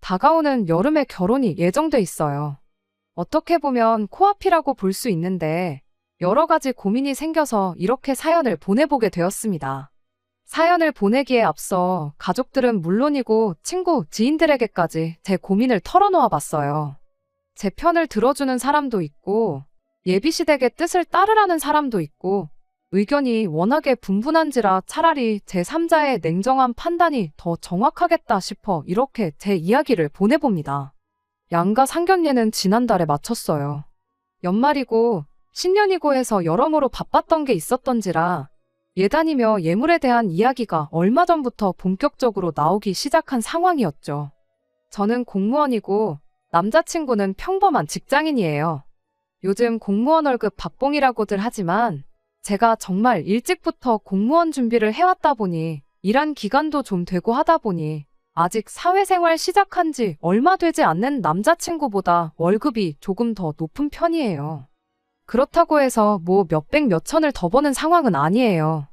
다가오는 여름에 결혼이 예정돼 있어요. 어떻게 보면 코앞이라고 볼 수 있는데 여러 가지 고민이 생겨서 이렇게 사연을 보내보게 되었습니다. 사연을 보내기에 앞서 가족들은 물론이고 친구, 지인들에게까지 제 고민을 털어놓아 봤어요. 제 편을 들어주는 사람도 있고 예비시댁의 뜻을 따르라는 사람도 있고 의견이 워낙에 분분한지라 차라리 제3자의 냉정한 판단이 더 정확하겠다 싶어 이렇게 제 이야기를 보내봅니다. 양가 상견례는 지난달에 마쳤어요. 연말이고 신년이고 해서 여러모로 바빴던 게 있었던지라 예단이며 예물에 대한 이야기가 얼마 전부터 본격적으로 나오기 시작한 상황이었죠. 저는 공무원이고 남자친구는 평범한 직장인이에요. 요즘 공무원 월급 박봉이라고들 하지만 제가 정말 일찍부터 공무원 준비를 해왔다 보니 일한 기간도 좀 되고 하다 보니 아직 사회생활 시작한 지 얼마 되지 않는 남자친구보다 월급이 조금 더 높은 편이에요. 그렇다고 해서 뭐 몇백 몇천을 더 버는 상황은 아니에요.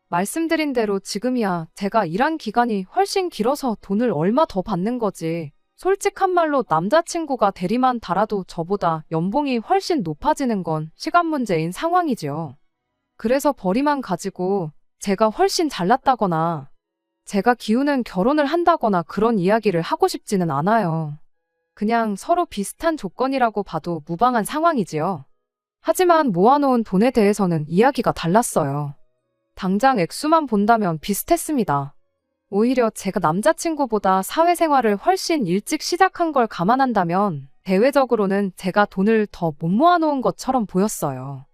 말씀드린 대로 지금이야 제가 일한 기간이 훨씬 길어서 돈을 얼마 더 받는 거지. 솔직한 말로 남자친구가 대리만 달아도 저보다 연봉이 훨씬 높아지는 건 시간 문제인 상황이죠. 그래서 벌이만 가지고 제가 훨씬 잘났다거나 제가 기우는 결혼을 한다거나 그런 이야기를 하고 싶지는 않아요. 그냥 서로 비슷한 조건이라고 봐도 무방한 상황이지요. 하지만 모아놓은 돈에 대해서는 이야기가 달랐어요. 당장 액수만 본다면 비슷했습니다. 오히려 제가 남자친구보다 사회생활을 훨씬 일찍 시작한 걸 감안한다면 대외적으로는 제가 돈을 더 못 모아놓은 것처럼 보였어요.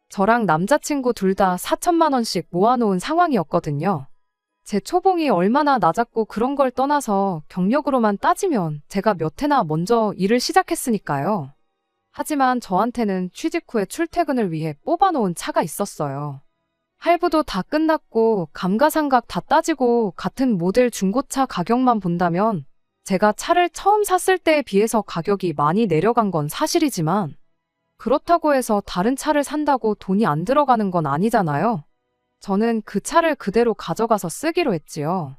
저랑 남자친구 둘 다 4천만 원씩 모아놓은 상황이었거든요. 제 초봉이 얼마나 낮았고 그런 걸 떠나서 경력으로만 따지면 제가 몇 해나 먼저 일을 시작했으니까요. 하지만 저한테는 취직 후에 출퇴근을 위해 뽑아놓은 차가 있었어요. 할부도 다 끝났고 감가상각 다 따지고 같은 모델 중고차 가격만 본다면 제가 차를 처음 샀을 때에 비해서 가격이 많이 내려간 건 사실이지만 그렇다고 해서 다른 차를 산다고 돈이 안 들어가는 건 아니잖아요. 저는 그 차를 그대로 가져가서 쓰기로 했지요.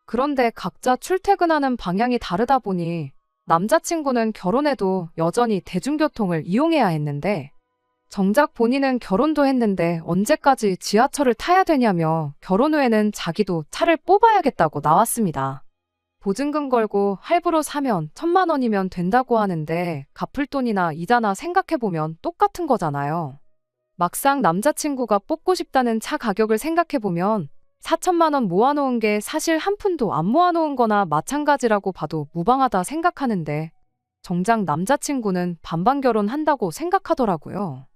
그런데 각자 출퇴근하는 방향이 다르다 보니 남자친구는 결혼해도 여전히 대중교통을 이용해야 했는데 정작 본인은 결혼도 했는데 언제까지 지하철을 타야 되냐며 결혼 후에는 자기도 차를 뽑아야겠다고 나왔습니다. 보증금 걸고 할부로 사면 1,000만 원이면 된다고 하는데 갚을 돈이나 이자나 생각해보면 똑같은 거잖아요. 막상 남자친구가 뽑고 싶다는 차 가격을 생각해보면 4천만 원 모아놓은 게 사실 한 푼도 안 모아놓은 거나 마찬가지라고 봐도 무방하다 생각하는데 정작 남자친구는 반반 결혼한다고 생각하더라고요.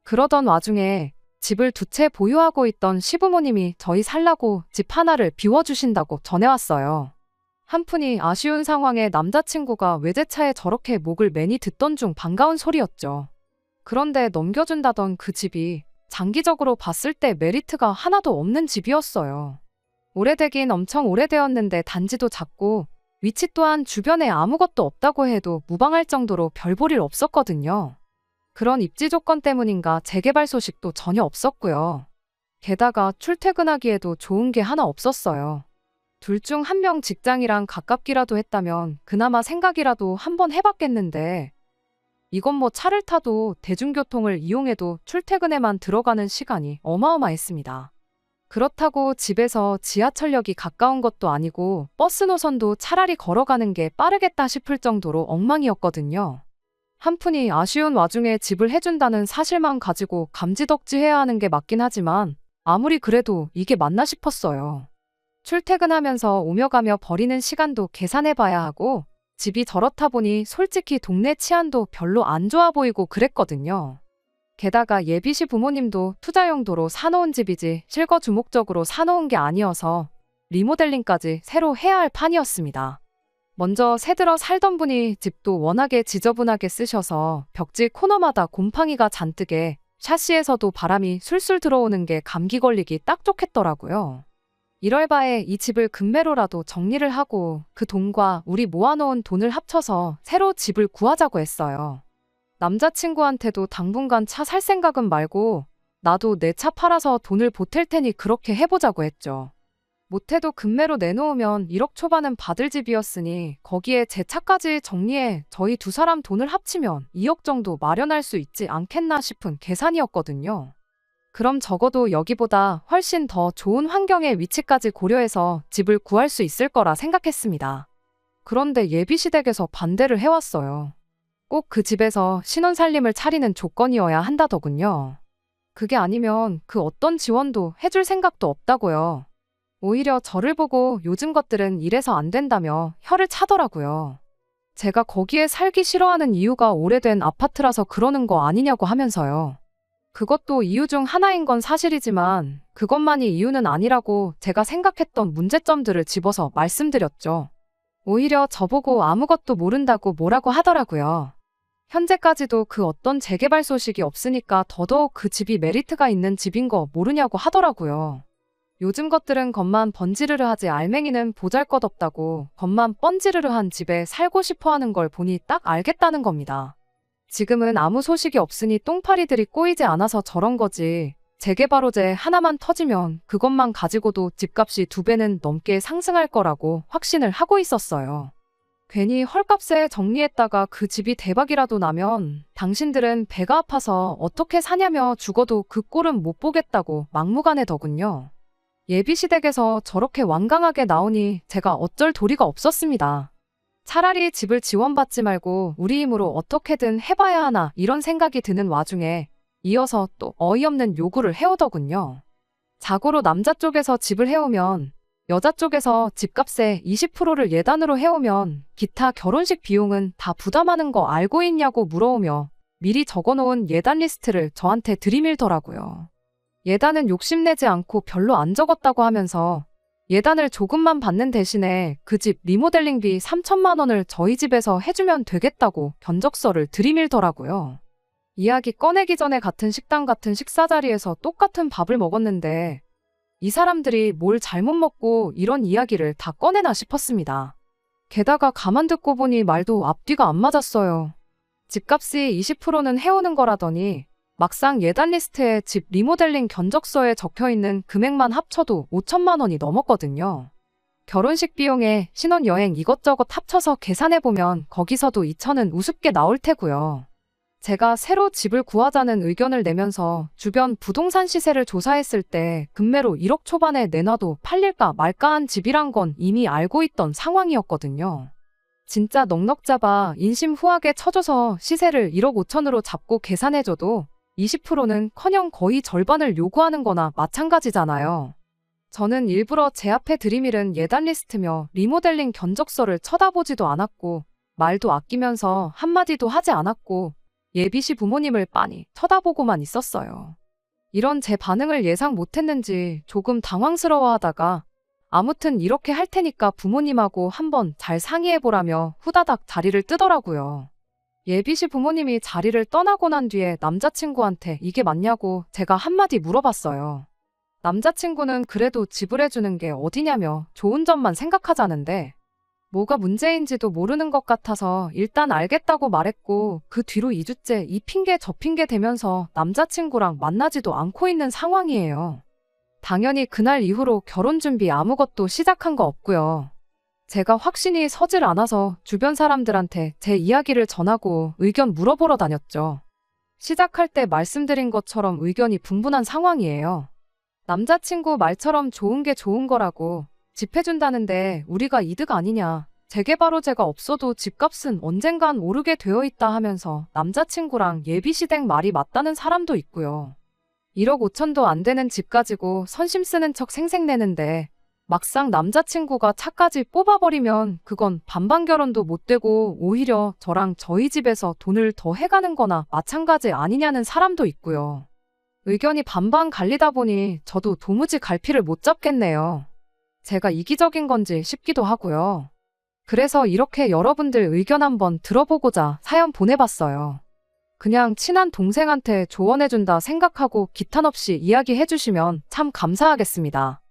그러던 와중에 집을 2채 보유하고 있던 시부모님이 저희 살라고 집 하나를 비워주신다고 전해왔어요. 한푼이 아쉬운 상황에 남자친구가 외제차에 저렇게 목을 매니 듣던 중 반가운 소리였죠. 그런데 넘겨준다던 그 집이 장기적으로 봤을 때 메리트가 하나도 없는 집이었어요. 오래되긴 엄청 오래되었는데 단지도 작고 위치 또한 주변에 아무것도 없다고 해도 무방할 정도로 별 볼 일 없었거든요. 그런 입지 조건 때문인가 재개발 소식도 전혀 없었고요. 게다가 출퇴근하기에도 좋은 게 하나 없었어요. 둘 중 한 명 직장이랑 가깝기라도 했다면 그나마 생각이라도 한번 해봤겠는데 이건 뭐 차를 타도 대중교통을 이용해도 출퇴근에만 들어가는 시간이 어마어마했습니다. 그렇다고 집에서 지하철역이 가까운 것도 아니고 버스 노선도 차라리 걸어가는 게 빠르겠다 싶을 정도로 엉망이었거든요. 한푼이 아쉬운 와중에 집을 해준다는 사실만 가지고 감지덕지해야 하는 게 맞긴 하지만 아무리 그래도 이게 맞나 싶었어요. 출퇴근하면서 오며 가며 버리는 시간도 계산해봐야 하고 집이 저렇다 보니 솔직히 동네 치안도 별로 안 좋아 보이고 그랬거든요. 게다가 예비시 부모님도 투자 용도로 사놓은 집이지 실거 주목적으로 사놓은 게 아니어서 리모델링까지 새로 해야 할 판이었습니다. 먼저 새들어 살던 분이 집도 워낙에 지저분하게 쓰셔서 벽지 코너마다 곰팡이가 잔뜩에 샤시에서도 바람이 술술 들어오는 게 감기 걸리기 딱 좋겠더라고요. 이럴 바에 이 집을 급매로라도 정리를 하고 그 돈과 우리 모아놓은 돈을 합쳐서 새로 집을 구하자고 했어요. 남자친구한테도 당분간 차 살 생각은 말고 나도 내 차 팔아서 돈을 보탤 테니 그렇게 해보자고 했죠. 못해도 금매로 내놓으면 1억 초반은 받을 집이었으니 거기에 제 차까지 정리해 저희 두 사람 돈을 합치면 2억 정도 마련할 수 있지 않겠나 싶은 계산이었거든요. 그럼 적어도 여기보다 훨씬 더 좋은 환경의 위치까지 고려해서 집을 구할 수 있을 거라 생각했습니다. 그런데 예비시댁에서 반대를 해왔어요. 꼭 그 집에서 신혼살림을 차리는 조건이어야 한다더군요. 그게 아니면 그 어떤 지원도 해줄 생각도 없다고요. 오히려 저를 보고 요즘 것들은 이래서 안 된다며 혀를 차더라고요. 제가 거기에 살기 싫어하는 이유가 오래된 아파트라서 그러는 거 아니냐고 하면서요. 그것도 이유 중 하나인 건 사실이지만 그것만이 이유는 아니라고 제가 생각했던 문제점들을 집어서 말씀드렸죠. 오히려 저보고 아무것도 모른다고 뭐라고 하더라고요. 현재까지도 그 어떤 재개발 소식이 없으니까 더더욱 그 집이 메리트가 있는 집인 거 모르냐고 하더라고요. 요즘 것들은 겉만 번지르르 하지 알맹이는 보잘것없다고 겉만 번지르르한 집에 살고 싶어 하는 걸 보니 딱 알겠다는 겁니다. 지금은 아무 소식이 없으니 똥파리들이 꼬이지 않아서 저런 거지. 재개발 호재 하나만 터지면 그것만 가지고도 집값이 2배는 넘게 상승할 거라고 확신을 하고 있었어요. 괜히 헐값에 정리했다가 그 집이 대박이라도 나면 당신들은 배가 아파서 어떻게 사냐며 죽어도 그 꼴은 못 보겠다고 막무가내더군요. 예비시댁에서 저렇게 완강하게 나오니 제가 어쩔 도리가 없었습니다. 차라리 집을 지원받지 말고 우리 힘으로 어떻게든 해봐야 하나 이런 생각이 드는 와중에 이어서 또 어이없는 요구를 해오더군요. 자고로 남자 쪽에서 집을 해오면 여자 쪽에서 집값의 20%를 예단으로 해오면 기타 결혼식 비용은 다 부담하는 거 알고 있냐고 물어오며 미리 적어놓은 예단 리스트를 저한테 들이밀더라고요. 예단은 욕심내지 않고 별로 안 적었다고 하면서 예단을 조금만 받는 대신에 그 집 리모델링비 3천만 원을 저희 집에서 해주면 되겠다고 견적서를 들이밀더라고요. 이야기 꺼내기 전에 같은 식당 같은 식사 자리에서 똑같은 밥을 먹었는데 이 사람들이 뭘 잘못 먹고 이런 이야기를 다 꺼내나 싶었습니다. 게다가 가만 듣고 보니 말도 앞뒤가 안 맞았어요. 집값이 20%는 해오는 거라더니 막상 예단 리스트에 집 리모델링 견적서에 적혀있는 금액만 합쳐도 5천만 원이 넘었거든요. 결혼식 비용에 신혼여행 이것저것 합쳐서 계산해보면 거기서도 2천은 우습게 나올 테고요. 제가 새로 집을 구하자는 의견을 내면서 주변 부동산 시세를 조사했을 때 금매로 1억 초반에 내놔도 팔릴까 말까한 집이란 건 이미 알고 있던 상황이었거든요. 진짜 넉넉 잡아 인심 후하게 쳐줘서 시세를 1억 5천으로 잡고 계산해줘도 20%는 커녕 거의 절반을 요구하는 거나 마찬가지잖아요. 저는 일부러 제 앞에 들이밀은 예단 리스트며 리모델링 견적서를 쳐다보지도 않았고 말도 아끼면서 한마디도 하지 않았고 예비시 부모님을 빤히 쳐다보고만 있었어요. 이런 제 반응을 예상 못했는지 조금 당황스러워하다가 아무튼 이렇게 할 테니까 부모님하고 한번 잘 상의해보라며 후다닥 자리를 뜨더라고요. 예비시 부모님이 자리를 떠나고 난 뒤에 남자친구한테 이게 맞냐고 제가 한마디 물어봤어요. 남자친구는 그래도 지불해주는 게 어디냐며 좋은 점만 생각하자는데 뭐가 문제인지도 모르는 것 같아서 일단 알겠다고 말했고 그 뒤로 2주째 이 핑계 저 핑계 대면서 남자친구랑 만나지도 않고 있는 상황이에요. 당연히 그날 이후로 결혼 준비 아무것도 시작한 거 없고요. 제가 확신이 서질 않아서 주변 사람들한테 제 이야기를 전하고 의견 물어보러 다녔죠. 시작할 때 말씀드린 것처럼 의견이 분분한 상황이에요. 남자친구 말처럼 좋은 게 좋은 거라고 집 해준다는데 우리가 이득 아니냐. 재개발 호재가 없어도 집값은 언젠간 오르게 되어 있다 하면서 남자친구랑 예비시댁 말이 맞다는 사람도 있고요. 1억 5천도 안 되는 집 가지고 선심 쓰는 척 생색내는데 막상 남자친구가 차까지 뽑아버리면 그건 반반 결혼도 못 되고 오히려 저랑 저희 집에서 돈을 더 해가는 거나 마찬가지 아니냐는 사람도 있고요. 의견이 반반 갈리다 보니 저도 도무지 갈피를 못 잡겠네요. 제가 이기적인 건지 싶기도 하고요. 그래서 이렇게 여러분들 의견 한번 들어보고자 사연 보내봤어요. 그냥 친한 동생한테 조언해준다 생각하고 기탄 없이 이야기해주시면 참 감사하겠습니다.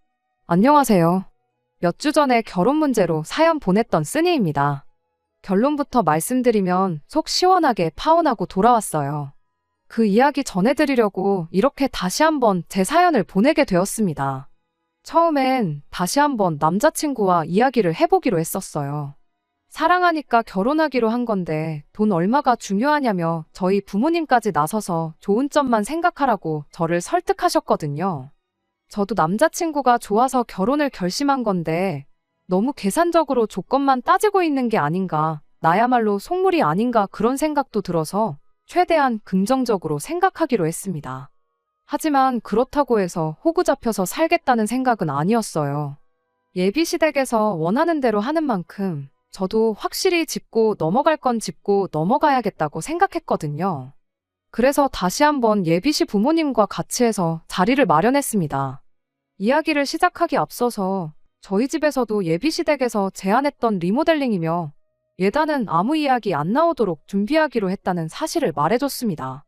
안녕하세요. 몇 주 전에 결혼 문제로 사연 보냈던 쓰니입니다. 결론부터 말씀드리면 속 시원하게 파혼하고 돌아왔어요. 그 이야기 전해드리려고 이렇게 다시 한번 제 사연을 보내게 되었습니다. 처음엔 다시 한번 남자친구와 이야기를 해보기로 했었어요. 사랑하니까 결혼하기로 한 건데 돈 얼마가 중요하냐며 저희 부모님까지 나서서 좋은 점만 생각하라고 저를 설득하셨거든요. 저도 남자친구가 좋아서 결혼을 결심한 건데 너무 계산적으로 조건만 따지고 있는 게 아닌가, 나야말로 속물이 아닌가 그런 생각도 들어서 최대한 긍정적으로 생각하기로 했습니다. 하지만 그렇다고 해서 호구 잡혀서 살겠다는 생각은 아니었어요. 예비시댁에서 원하는 대로 하는 만큼 저도 확실히 짚고 넘어갈 건 짚고 넘어가야겠다고 생각했거든요. 그래서 다시 한번 예비시 부모님과 같이 해서 자리를 마련했습니다. 이야기를 시작하기 앞서서 저희 집에서도 예비시댁에서 제안했던 리모델링이며 예단은 아무 이야기 안 나오도록 준비하기로 했다는 사실을 말해줬습니다.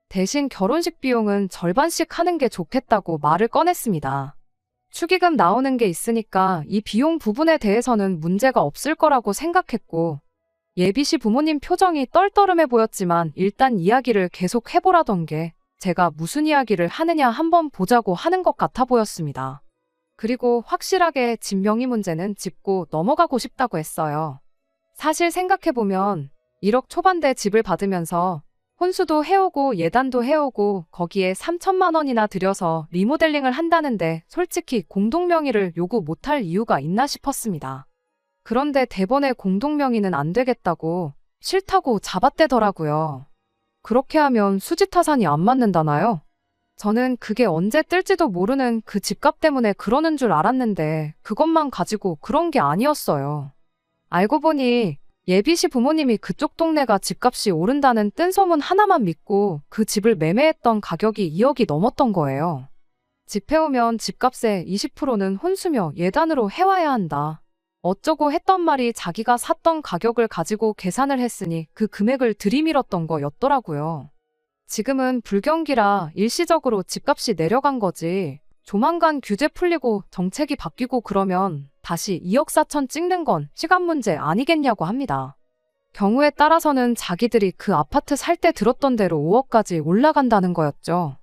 대신 결혼식 비용은 절반씩 하는 게 좋겠다고 말을 꺼냈습니다. 축의금 나오는 게 있으니까 이 비용 부분에 대해서는 문제가 없을 거라고 생각했고, 예비시 부모님 표정이 떨떠름해 보였지만 일단 이야기를 계속 해보라던 게 제가 무슨 이야기를 하느냐 한번 보자고 하는 것 같아 보였습니다. 그리고 확실하게 집 명의 문제는 짚고 넘어가고 싶다고 했어요. 사실 생각해보면 1억 초반대 집을 받으면서 혼수도 해오고 예단도 해오고 거기에 3천만 원이나 들여서 리모델링을 한다는데 솔직히 공동명의를 요구 못할 이유가 있나 싶었습니다. 그런데 대번에 공동명의는 안 되겠다고 싫다고 잡아떼더라고요. 그렇게 하면 수지타산이 안 맞는다나요? 저는 그게 언제 뜰지도 모르는 그 집값 때문에 그러는 줄 알았는데 그것만 가지고 그런 게 아니었어요. 알고 보니 예비시 부모님이 그쪽 동네가 집값이 오른다는 뜬소문 하나만 믿고 그 집을 매매했던 가격이 2억이 넘었던 거예요. 집 해오면 집값의 20%는 혼수며 예단으로 해와야 한다. 어쩌고 했던 말이 자기가 샀던 가격을 가지고 계산을 했으니 그 금액을 들이밀었던 거였더라고요. 지금은 불경기라 일시적으로 집값이 내려간 거지. 조만간 규제 풀리고 정책이 바뀌고 그러면 다시 2억 4천 찍는 건 시간 문제 아니겠냐고 합니다. 경우에 따라서는 자기들이 그 아파트 살 때 들었던 대로 5억까지 올라간다는 거였죠.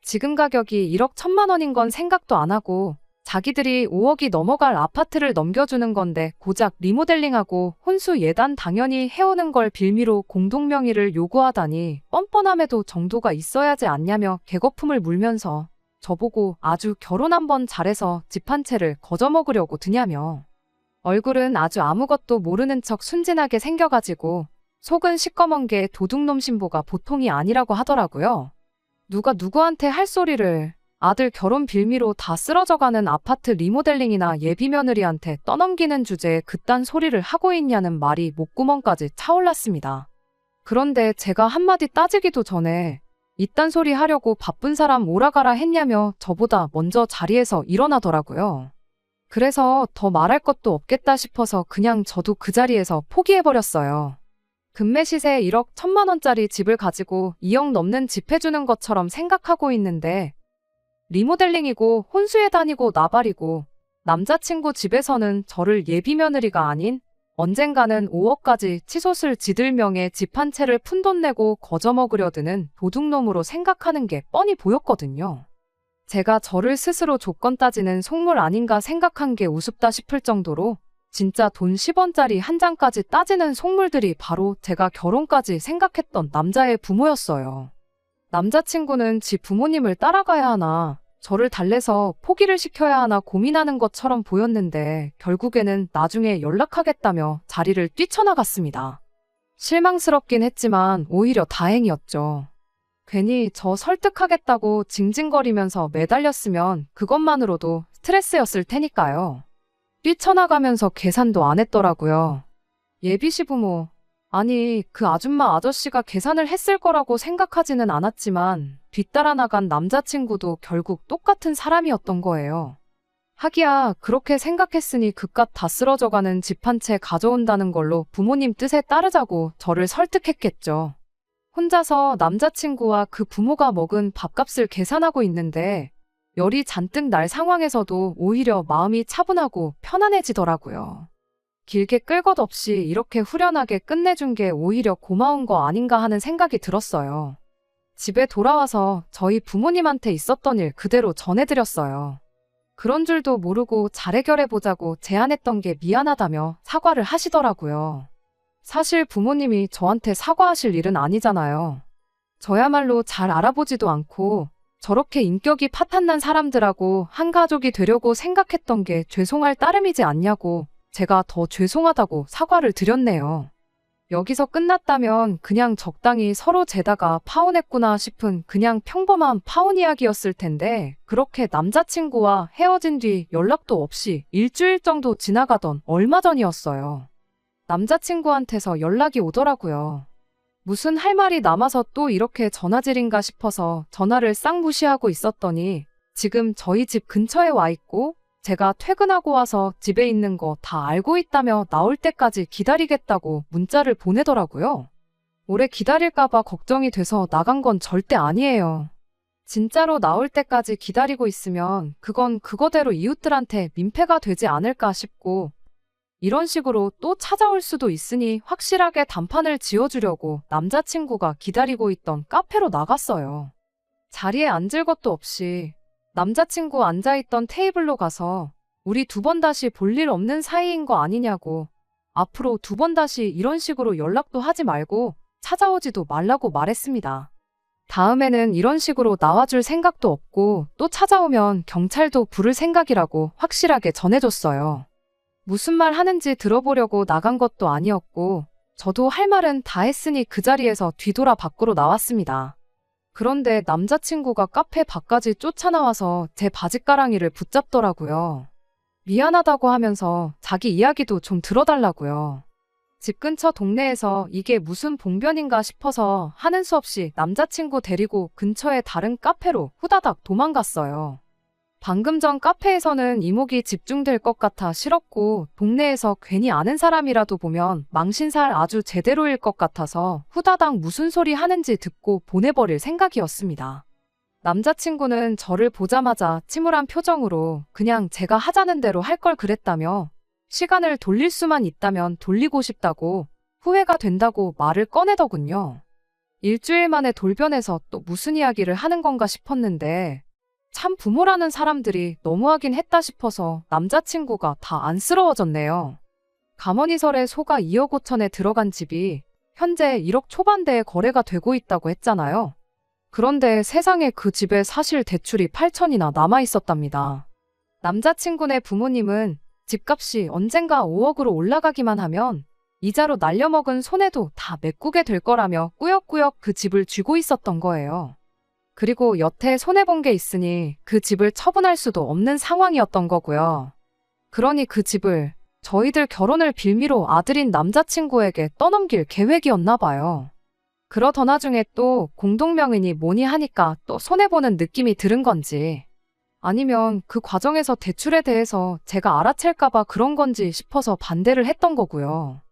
지금 가격이 1억 1천만 원인 건 생각도 안 하고 자기들이 5억이 넘어갈 아파트를 넘겨주는 건데 고작 리모델링하고 혼수 예단 당연히 해오는 걸 빌미로 공동명의를 요구하다니 뻔뻔함에도 정도가 있어야지 않냐며 개거품을 물면서 저보고 아주 결혼 한번 잘해서 집 한 채를 거저먹으려고 드냐며. 얼굴은 아주 아무것도 모르는 척 순진하게 생겨가지고 속은 시꺼먼 게 도둑놈 신보가 보통이 아니라고 하더라고요. 누가 누구한테 할 소리를 아들 결혼 빌미로 다 쓰러져가는 아파트 리모델링이나 예비며느리한테 떠넘기는 주제에 그딴 소리를 하고 있냐는 말이 목구멍까지 차올랐습니다. 그런데 제가 한마디 따지기도 전에 이딴 소리 하려고 바쁜 사람 오라가라 했냐며 저보다 먼저 자리에서 일어나더라고요. 그래서 더 말할 것도 없겠다 싶어서 그냥 저도 그 자리에서 포기해버렸어요. 금매 시세 1억 1천만 원짜리 집을 가지고 2억 넘는 집 해주는 것처럼 생각하고 있는데 리모델링이고 혼수에 다니고 나발이고 남자친구 집에서는 저를 예비며느리가 아닌 언젠가는 5억까지 치솟을 지들 명에 집 한 채를 푼돈 내고 거저먹으려 드는 도둑놈으로 생각하는 게 뻔히 보였거든요. 제가 저를 스스로 조건 따지는 속물 아닌가 생각한 게 우습다 싶을 정도로 진짜 돈 10원짜리 한 장까지 따지는 속물들이 바로 제가 결혼까지 생각했던 남자의 부모였어요. 남자친구는 지 부모님을 따라가야 하나 저를 달래서 포기를 시켜야 하나 고민하는 것처럼 보였는데 결국에는 나중에 연락하겠다며 자리를 뛰쳐나갔습니다. 실망스럽긴 했지만 오히려 다행이었죠. 괜히 저 설득하겠다고 징징거리면서 매달렸으면 그것만으로도 스트레스였을 테니까요. 뛰쳐나가면서 계산도 안 했더라고요. 예비시 부모, 아니 그 아줌마 아저씨가 계산을 했을 거라고 생각하지는 않았지만 뒤따라 나간 남자친구도 결국 똑같은 사람이었던 거예요. 하기야 그렇게 생각했으니 그깟 다 쓰러져가는 집 한 채 가져온다는 걸로 부모님 뜻에 따르자고 저를 설득했겠죠. 혼자서 남자친구와 그 부모가 먹은 밥값을 계산하고 있는데 열이 잔뜩 날 상황에서도 오히려 마음이 차분하고 편안해지더라고요. 길게 끌 것 없이 이렇게 후련하게 끝내준 게 오히려 고마운 거 아닌가 하는 생각이 들었어요. 집에 돌아와서 저희 부모님한테 있었던 일 그대로 전해드렸어요. 그런 줄도 모르고 잘 해결해보자고 제안했던 게 미안하다며 사과를 하시더라고요. 사실 부모님이 저한테 사과하실 일은 아니잖아요. 저야말로 잘 알아보지도 않고 저렇게 인격이 파탄난 사람들하고 한 가족이 되려고 생각했던 게 죄송할 따름이지 않냐고 제가 더 죄송하다고 사과를 드렸네요. 여기서 끝났다면 그냥 적당히 서로 재다가 파혼했구나 싶은 그냥 평범한 파혼 이야기였을 텐데 그렇게 남자친구와 헤어진 뒤 연락도 없이 일주일 정도 지나가던 얼마 전이었어요. 남자친구한테서 연락이 오더라고요. 무슨 할 말이 남아서 또 이렇게 전화질인가 싶어서 전화를 싹 무시하고 있었더니 지금 저희 집 근처에 와 있고 제가 퇴근하고 와서 집에 있는 거 다 알고 있다며 나올 때까지 기다리겠다고 문자를 보내더라고요. 오래 기다릴까봐 걱정이 돼서 나간 건 절대 아니에요. 진짜로 나올 때까지 기다리고 있으면 그건 그거대로 이웃들한테 민폐가 되지 않을까 싶고 이런 식으로 또 찾아올 수도 있으니 확실하게 단판을 지어주려고 남자친구가 기다리고 있던 카페로 나갔어요. 자리에 앉을 것도 없이 남자친구 앉아있던 테이블로 가서 우리 두 번 다시 볼 일 없는 사이인 거 아니냐고 앞으로 두 번 다시 이런 식으로 연락도 하지 말고 찾아오지도 말라고 말했습니다. 다음에는 이런 식으로 나와줄 생각도 없고 또 찾아오면 경찰도 부를 생각이라고 확실하게 전해줬어요. 무슨 말 하는지 들어보려고 나간 것도 아니었고 저도 할 말은 다 했으니 그 자리에서 뒤돌아 밖으로 나왔습니다. 그런데 남자친구가 카페 밖까지 쫓아나와서 제 바짓가랑이를 붙잡더라고요. 미안하다고 하면서 자기 이야기도 좀 들어달라고요. 집 근처 동네에서 이게 무슨 봉변인가 싶어서 하는 수 없이 남자친구 데리고 근처의 다른 카페로 후다닥 도망갔어요. 방금 전 카페에서는 이목이 집중될 것 같아 싫었고 동네에서 괜히 아는 사람이라도 보면 망신살 아주 제대로일 것 같아서 후다닥 무슨 소리 하는지 듣고 보내버릴 생각이었습니다. 남자친구는 저를 보자마자 침울한 표정으로 그냥 제가 하자는 대로 할 걸 그랬다며 시간을 돌릴 수만 있다면 돌리고 싶다고 후회가 된다고 말을 꺼내더군요. 일주일 만에 돌변해서 또 무슨 이야기를 하는 건가 싶었는데 참 부모라는 사람들이 너무하긴 했다 싶어서 남자친구가 다 안쓰러워졌네요. 가머니설에 소가 2억 5천에 들어간 집이 현재 1억 초반대에 거래가 되고 있다고 했잖아요. 그런데 세상에 그 집에 사실 대출이 8천이나 남아 있었답니다. 남자친구네 부모님은 집값이 언젠가 5억으로 올라가기만 하면 이자로 날려먹은 손해도 다 메꾸게 될 거라며 꾸역꾸역 그 집을 쥐고 있었던 거예요. 그리고 여태 손해본 게 있으니 그 집을 처분할 수도 없는 상황이었던 거고요. 그러니 그 집을 저희들 결혼을 빌미로 아들인 남자친구에게 떠넘길 계획이었나 봐요. 그러던 와중에 또 공동명의니 뭐니 하니까 또 손해보는 느낌이 들은 건지 아니면 그 과정에서 대출에 대해서 제가 알아챌까봐 그런 건지 싶어서 반대를 했던 거고요.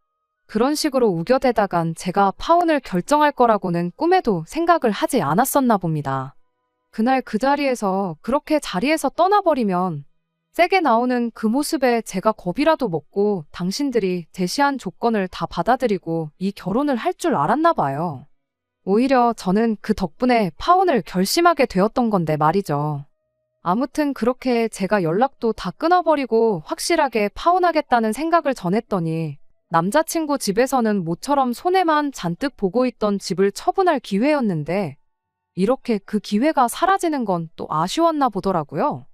그런 식으로 우겨대다간 제가 파혼을 결정할 거라고는 꿈에도 생각을 하지 않았었나 봅니다. 그날 그 자리에서 그렇게 자리에서 떠나버리면 세게 나오는 그 모습에 제가 겁이라도 먹고 당신들이 제시한 조건을 다 받아들이고 이 결혼을 할 줄 알았나 봐요. 오히려 저는 그 덕분에 파혼을 결심하게 되었던 건데 말이죠. 아무튼 그렇게 제가 연락도 다 끊어버리고 확실하게 파혼하겠다는 생각을 전했더니 남자친구 집에서는 모처럼 손해만 잔뜩 보고 있던 집을 처분할 기회였는데 이렇게 그 기회가 사라지는 건 또 아쉬웠나 보더라고요.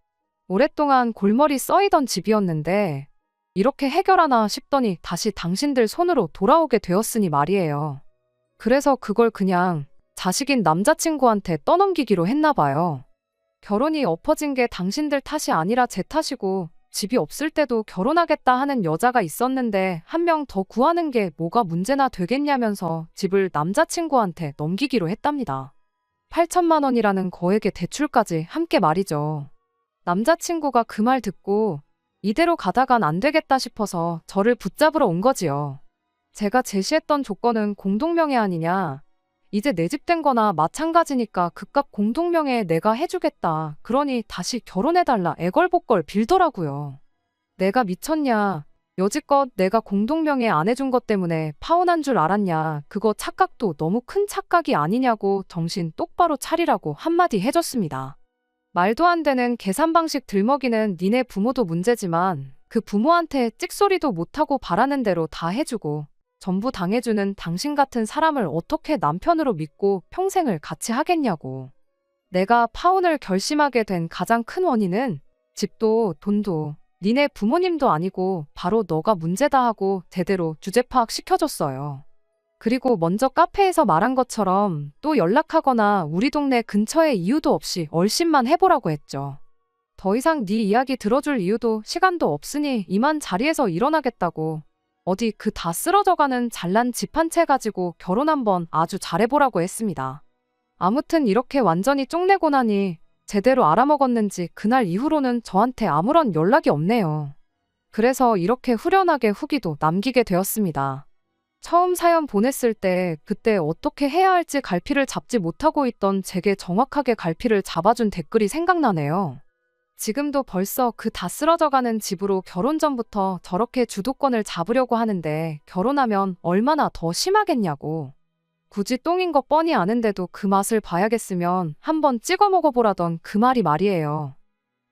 오랫동안 골머리 써이던 집이었는데 이렇게 해결하나 싶더니 다시 당신들 손으로 돌아오게 되었으니 말이에요. 그래서 그걸 그냥 자식인 남자친구한테 떠넘기기로 했나 봐요. 결혼이 엎어진 게 당신들 탓이 아니라 제 탓이고 집이 없을 때도 결혼하겠다 하는 여자가 있었는데 한 명 더 구하는 게 뭐가 문제나 되겠냐면서 집을 남자친구한테 넘기기로 했답니다. 8천만 원이라는 거액의 대출까지 함께 말이죠. 남자친구가 그 말 듣고 이대로 가다간 안 되겠다 싶어서 저를 붙잡으러 온 거지요. 제가 제시했던 조건은 공동명의 아니냐. 이제 내 집 된 거나 마찬가지니까 그깟 공동명의에 내가 해주겠다. 그러니 다시 결혼해달라 애걸복걸 빌더라고요. 내가 미쳤냐. 여지껏 내가 공동명의 안 해준 것 때문에 파혼한 줄 알았냐. 그거 착각도 너무 큰 착각이 아니냐고 정신 똑바로 차리라고 한마디 해줬습니다. 말도 안 되는 계산 방식 들먹이는 니네 부모도 문제지만 그 부모한테 찍소리도 못하고 바라는 대로 다 해주고 전부 당해주는 당신 같은 사람을 어떻게 남편으로 믿고 평생을 같이 하겠냐고. 내가 파혼을 결심하게 된 가장 큰 원인은 집도 돈도 니네 부모님도 아니고 바로 너가 문제다 하고 제대로 주제 파악 시켜줬어요. 그리고 먼저 카페에서 말한 것처럼 또 연락하거나 우리 동네 근처에 이유도 없이 얼씬만 해보라고 했죠. 더 이상 네 이야기 들어줄 이유도 시간도 없으니 이만 자리에서 일어나겠다고. 어디 그 다 쓰러져가는 잘난 집 한 채 가지고 결혼 한번 아주 잘해보라고 했습니다. 아무튼 이렇게 완전히 쪽내고 나니 제대로 알아먹었는지 그날 이후로는 저한테 아무런 연락이 없네요. 그래서 이렇게 후련하게 후기도 남기게 되었습니다. 처음 사연 보냈을 때 그때 어떻게 해야 할지 갈피를 잡지 못하고 있던 제게 정확하게 갈피를 잡아준 댓글이 생각나네요. 지금도 벌써 그 다 쓰러져가는 집으로 결혼 전부터 저렇게 주도권을 잡으려고 하는데 결혼하면 얼마나 더 심하겠냐고. 굳이 똥인 거 뻔히 아는데도 그 맛을 봐야겠으면 한번 찍어 먹어보라던 그 말이 말이에요.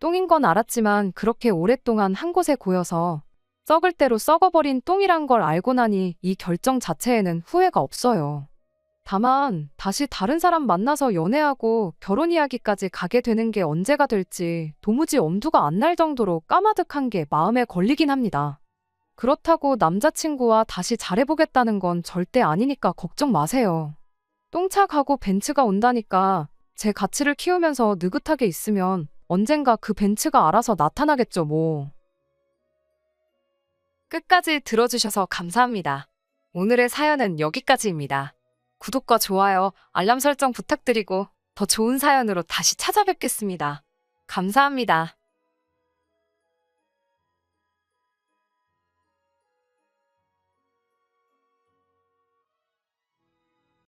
똥인 건 알았지만 그렇게 오랫동안 한 곳에 고여서 썩을 대로 썩어버린 똥이란 걸 알고 나니 이 결정 자체에는 후회가 없어요. 다만 다시 다른 사람 만나서 연애하고 결혼 이야기까지 가게 되는 게 언제가 될지 도무지 엄두가 안 날 정도로 까마득한 게 마음에 걸리긴 합니다. 그렇다고 남자친구와 다시 잘해보겠다는 건 절대 아니니까 걱정 마세요. 똥차 가고 벤츠가 온다니까 제 가치를 키우면서 느긋하게 있으면 언젠가 그 벤츠가 알아서 나타나겠죠 뭐. 끝까지 들어주셔서 감사합니다. 오늘의 사연은 여기까지입니다. 구독과 좋아요, 알람 설정 부탁드리고 더 좋은 사연으로 다시 찾아뵙겠습니다. 감사합니다.